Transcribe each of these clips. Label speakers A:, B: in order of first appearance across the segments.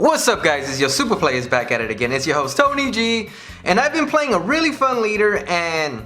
A: What's up guys, it's your Super Players back at it again. It's your host Tony G, and I've been playing a really fun leader, and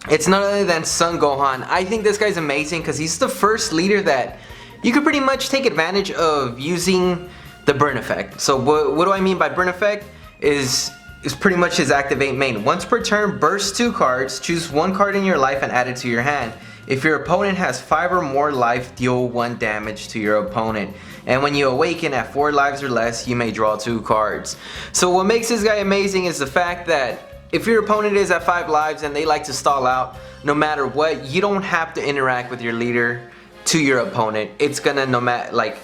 A: it's none other than Son Gohan. I think this guy's amazing because he's the first leader that you could pretty much take advantage of using the burn effect. So what do I mean by burn effect? Is pretty much his activate main. Once per turn, burst 2 cards, choose 1 card in your life and add it to your hand. If your opponent has 5 or more life, deal 1 damage to your opponent. And when you awaken at 4 lives or less, you may draw 2 cards. So what makes this guy amazing is the fact that if your opponent is at 5 lives and they like to stall out, no matter what, you don't have to interact with your leader to your opponent. It's gonna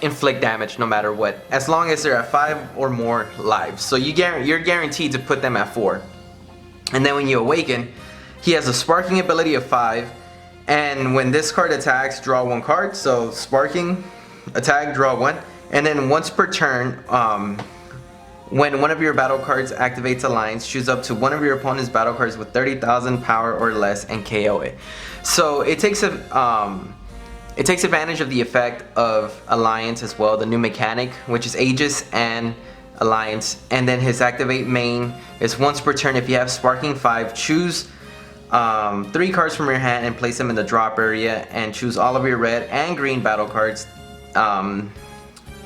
A: inflict damage no matter what, as long as they're at 5 or more lives. So you're guaranteed to put them at 4. And then when you awaken, he has a sparking ability of 5. And when this card attacks, draw 1 card. So sparking, attack, draw 1. And then once per turn, when one of your battle cards activates Alliance, choose up to one of your opponent's battle cards with 30,000 power or less and KO it. So it takes advantage of the effect of Alliance as well, the new mechanic, which is Aegis and Alliance. And then his activate main is once per turn. If you have sparking 5, choose 3 cards from your hand and place them in the drop area, and choose all of your red and green battle cards, and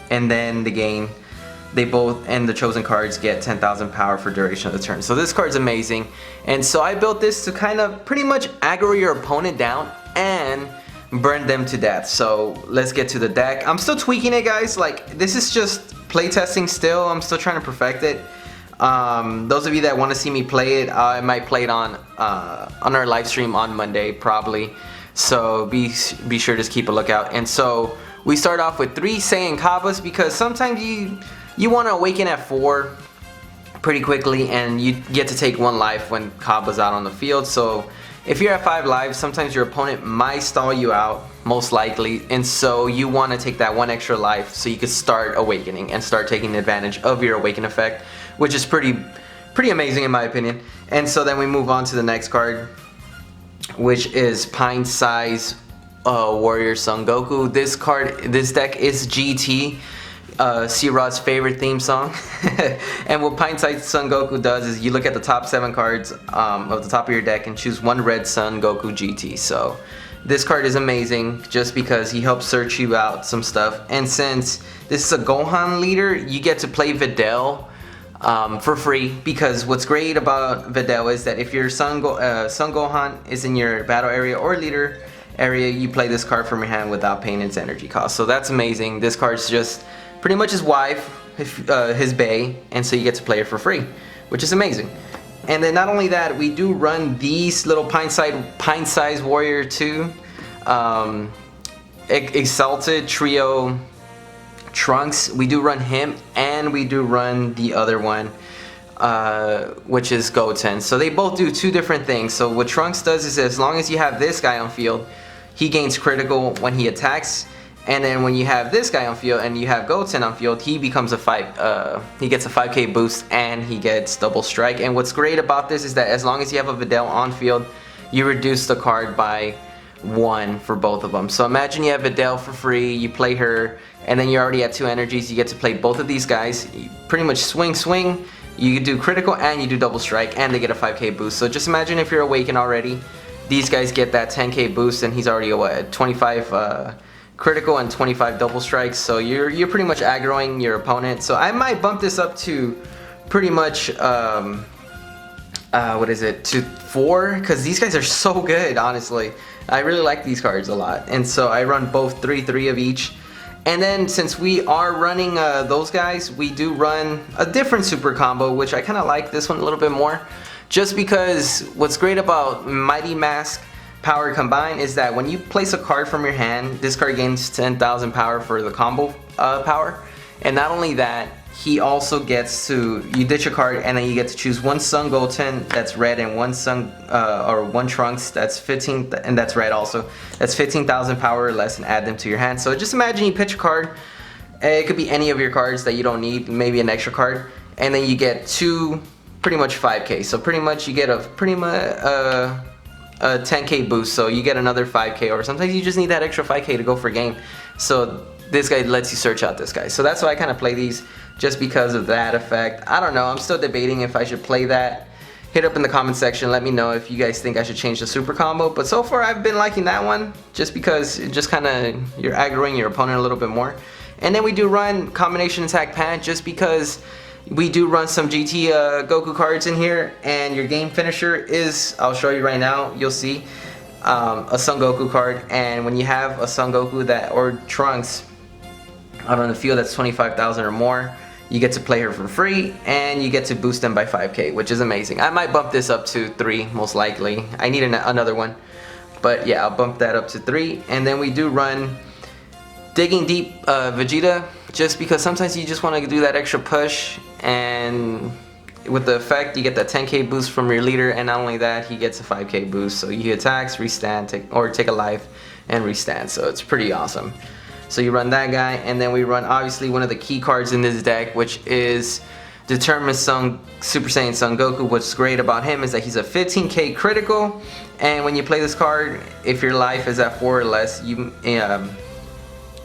A: then they both and the chosen cards get 10,000 power for duration of the turn. So this card's amazing, and so I built this to kind of pretty much aggro your opponent down and burn them to death. So let's get to the deck. I'm still tweaking it, guys. Like, this is just playtesting still. I'm still trying to perfect it. Those of you that want to see me play it, I might play it on our live stream on Monday probably, so be sure to keep a lookout. And so we start off with 3 Saiyan Kabbas, because sometimes you want to awaken at 4 pretty quickly, and you get to take 1 life when Kabba's out on the field. So if you're at 5 lives, sometimes your opponent might stall you out, most likely, and so you want to take that 1 extra life so you can start awakening and start taking advantage of your awaken effect, which is pretty amazing in my opinion. And so then we move on to the next card, which is Pint Size Warrior Son Goku. This deck is GT, C-Rod's favorite theme song. And what Pint Size Son Goku does is you look at the top 7 cards of the top of your deck and choose 1 red Son Goku GT. So this card is amazing just because he helps search you out some stuff. And since this is a Gohan leader, you get to play Videl for free, because what's great about Videl is that if your Son Gohan is in your battle area or leader area, you play this card from your hand without paying its energy cost. So that's amazing. This card's just pretty much his wife, his bae, and so you get to play it for free, which is amazing. And then not only that, we do run these little Pint Size Warrior 2 Exalted Trio Trunks. We do run him, and we do run the other one, which is Goten. So they both do 2 different things. So what Trunks does is, as long as you have this guy on field, he gains critical when he attacks. And then when you have this guy on field and you have Goten on field, he becomes he gets a 5k boost and he gets double strike. And what's great about this is that as long as you have a Videl on field, you reduce the card by 1 for both of them. So imagine you have Videl for free, you play her, and then you're already at 2 energies. You get to play both of these guys. You pretty much swing. You do critical and you do double strike, and they get a 5k boost. So just imagine if you're awakened already, these guys get that 10k boost, and he's already at 25 critical and 25 double strikes. So you're pretty much aggroing your opponent. So I might bump this up to pretty much to 4, because these guys are so good. Honestly, I really like these cards a lot, and so I run both 3 of each. And then since we are running those guys, we do run a different super combo, which I kind of like this one a little bit more, just because what's great about Mighty Mask Power Combine is that when you place a card from your hand, this card gains 10,000 power for the combo power. And not only that, he also gets to, you ditch a card and then you get to choose 1 Son Goten that's red, and 1 Trunks that's 15, and that's red also, that's 15,000 power or less, and add them to your hand. So just imagine you pitch a card, it could be any of your cards that you don't need, maybe an extra card, and then you get 2 pretty much 5k. So pretty much you get a 10k boost, so you get another 5k, or sometimes you just need that extra 5k to go for game. So this guy lets you search out this guy. So that's why I kind of play these. just because of that effect. I don't know, I'm still debating if I should play that. Hit up in the comment section, let me know if you guys think I should change the super combo. But so far I've been liking that one, just because it just kind of, you're aggroing your opponent a little bit more. And then we do run combination attack pant, just because we do run some GT Goku cards in here, and your game finisher is, I'll show you right now, you'll see, a Son Goku card. And when you have a Son Goku that, or Trunks, out on the field that's 25,000 or more, you get to play her for free, and you get to boost them by 5k, which is amazing. I might bump this up to 3, most likely. I need another one, but yeah, I'll bump that up to 3. And then we do run Digging Deep Vegeta, just because sometimes you just want to do that extra push, and with the effect you get that 10k boost from your leader, and not only that, he gets a 5k boost, so he attacks, restand, take a life, and restand, so it's pretty awesome. So you run that guy, and then we run obviously one of the key cards in this deck, which is Determined Super Saiyan Son Goku. What's great about him is that he's a 15k critical, and when you play this card, if your life is at 4 or less, you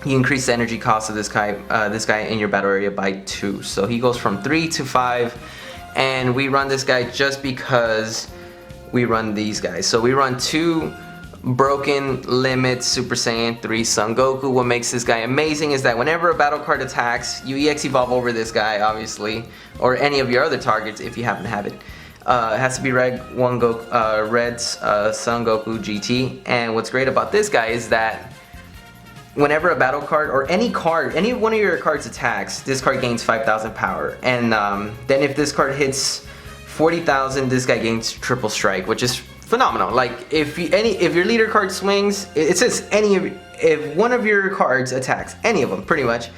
A: increase the energy cost of this guy in your battle area by 2. So he goes from 3 to 5, and we run this guy just because we run these guys. So we run 2 Broken Limit Super Saiyan 3 Son Goku. What makes this guy amazing is that whenever a battle card attacks, you EX evolve over this guy, obviously, or any of your other targets if you happen to have it. It has to be Red Son Goku GT. And what's great about this guy is that whenever a battle card, or any one of your cards attacks, this card gains 5,000 power. And then if this card hits 40,000, this guy gains triple strike, which is phenomenal. Like if your leader card swings, it says if one of your cards attacks, any of them pretty much,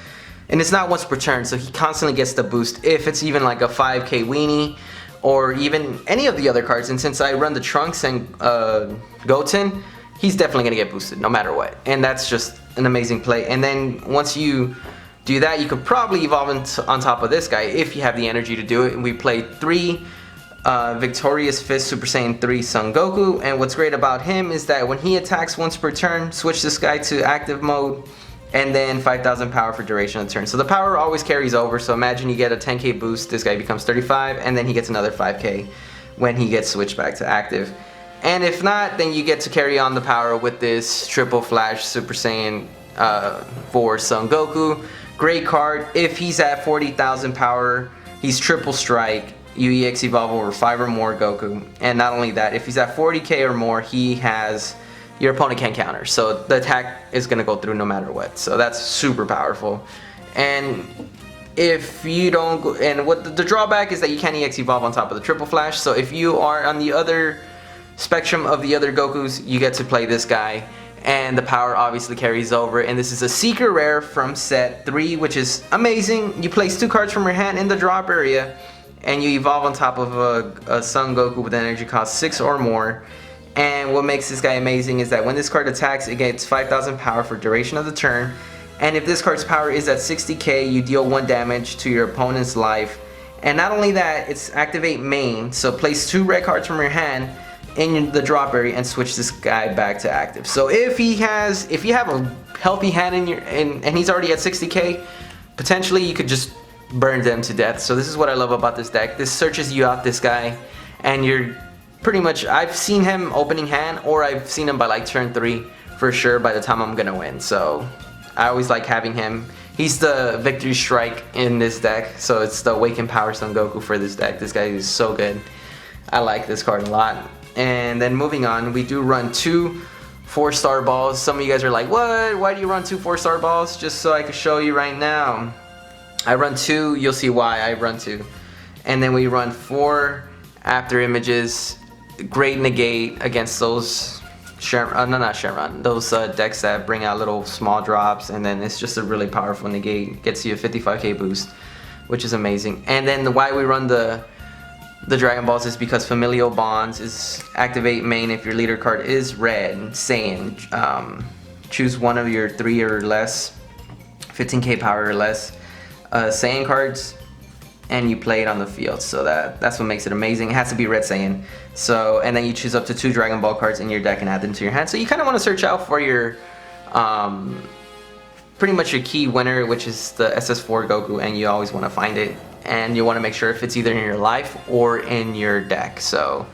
A: and it's not once per turn, so he constantly gets the boost. If it's even like a 5k weenie, or even any of the other cards, and since I run the Trunks and Goten, he's definitely gonna get boosted no matter what, and that's just an amazing play. And then once you do that, you could probably evolve on top of this guy if you have the energy to do it. And we play 3 Victorious Fist Super Saiyan 3 Son Goku, and what's great about him is that when he attacks once per turn, switch this guy to active mode, and then 5,000 power for duration of the turn. So the power always carries over, so imagine you get a 10k boost, this guy becomes 35, and then he gets another 5k when he gets switched back to active. And if not, then you get to carry on the power with this Triple Flash Super Saiyan 4 Son Goku. Great card. If he's at 40,000 power, he's triple strike. You EX evolve over 5 or more Goku. And not only that, if he's at 40k or more, your opponent can't counter. So the attack is going to go through no matter what. So that's super powerful. And if you don't go, and what the drawback is that you can't EX evolve on top of the Triple Flash. So if you are on the other spectrum of the other Gokus, you get to play this guy, and the power obviously carries over. And this is a secret rare from set 3, which is amazing. You place 2 cards from your hand in the drop area, and you evolve on top of a Son Goku with an energy cost 6 or more. And what makes this guy amazing is that when this card attacks, it gets 5,000 power for duration of the turn. And if this card's power is at 60k, you deal 1 damage to your opponent's life. And not only that, it's activate main, so place 2 red cards from your hand in the drop area and switch this guy back to active. So if you have a healthy hand and he's already at 60k, potentially you could just burn them to death. So this is what I love about this deck. This searches you out, this guy, and you're pretty much, I've seen him opening hand, or I've seen him by like turn 3 for sure by the time I'm gonna win. So I always like having him. He's the victory strike in this deck, so it's the Awakened Power Son Goku for this deck. This guy is so good. I like this card a lot. And then moving on, we do run 2 4-star balls. Some of you guys are like, what? Why do you run 2 4-star balls? Just so I can show you right now. I run 2, you'll see why I run 2. And then we run 4 after images. Great negate against those those decks that bring out little small drops, and then it's just a really powerful negate. Gets you a 55k boost, which is amazing. And then why we run the Dragon Balls is because Familial Bonds is activate main if your leader card is red Saiyan. Choose one of your 3 or less, 15k power or less Saiyan cards, and you play it on the field. So that's what makes it amazing. It has to be red Saiyan. So, and then you choose up to 2 Dragon Ball cards in your deck and add them to your hand. So you kind of want to search out for your pretty much your key winner, which is the SS4 Goku, and you always want to find it, and you want to make sure if it's either in your life or in your deck. So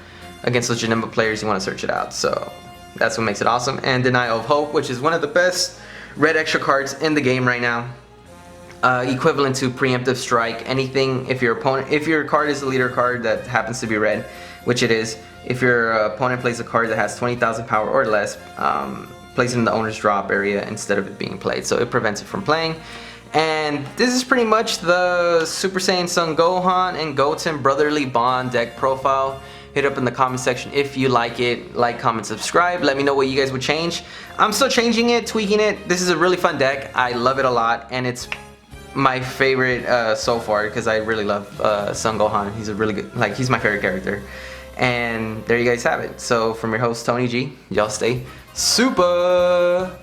A: against legitimate players, you want to search it out. So that's what makes it awesome. And Denial of Hope, which is one of the best red extra cards in the game right now. Equivalent to Preemptive Strike. Anything, if your card is a leader card that happens to be red, which it is, if your opponent plays a card that has 20,000 power or less, place it in the owner's drop area instead of it being played. So it prevents it from playing. And this is pretty much the Super Saiyan Son Gohan and Goten Brotherly Bond deck profile. Hit up in the comment section if you like it. Like, comment, subscribe. Let me know what you guys would change. I'm still changing it, tweaking it. This is a really fun deck. I love it a lot, and it's my favorite so far because I really love Son Gohan. He's a really good, like, he's my favorite character. And there you guys have it. So from your host Tony G, y'all stay super.